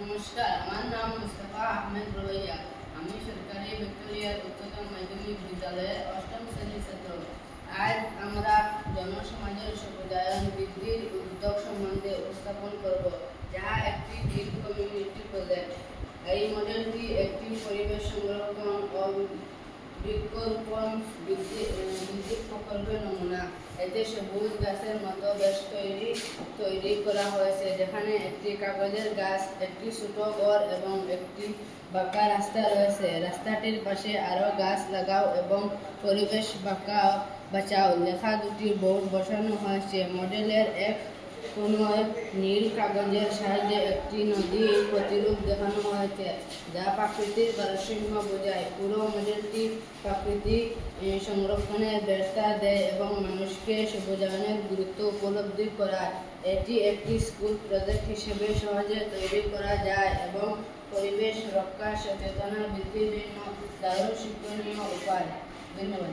নমস্কার, আমার নাম মুস্তাফা আহমেদ রোহিয়া। আমি সরকারি ভিক্টোরিয়ার উচ্চতর মাধ্যমিক বিদ্যালয়ের অষ্টম শ্রেণীর ছাত্র। আজ আমরা জনসমাজের সमुदायन বৃদ্ধির উদ্যোগ সম্বন্ধে উপস্থাপন করব, যাহা একটি গ্রিন কমিউনিটি প্রজেক্ট। এই মডেলটি একটি পরিবেশ সংরক্ষণ ও বৃক্ষরোপণ ভিত্তিক প্রকল্পের নমুনা। এতে সবুজ গাছের মতো বেশ তৈরি করা হয়েছে, যেখানে একটি কাগজের গাছ, একটি ছোট ঘর এবং একটি বাঁকা রাস্তা রয়েছে। রাস্তাটির পাশে আরও গাছ লাগাও এবং পরিবেশ বাঁচাও লেখা দুটি বোর্ড বসানো হয়েছে। মডেলের এক কোণায় নীল কাগজের সাহায্যে একটি নদীর প্রতিরূপ দেখানো হয়েছে, যা প্রাকৃতিক ভারসাম্য বোঝায়। পুরো মডেলটি প্রাকৃতিক সংরক্ষণের বার্তা দেয় এবং মানুষকে সবুজায়নের গুরুত্ব উপলব্ধি করায়। এটি একটি স্কুল প্রজেক্ট হিসেবে সহজে তৈরি করা যায় এবং পরিবেশ রক্ষার সচেতনতা বৃদ্ধির জন্য দারুণ শিক্ষণীয় উপায়। ধন্যবাদ।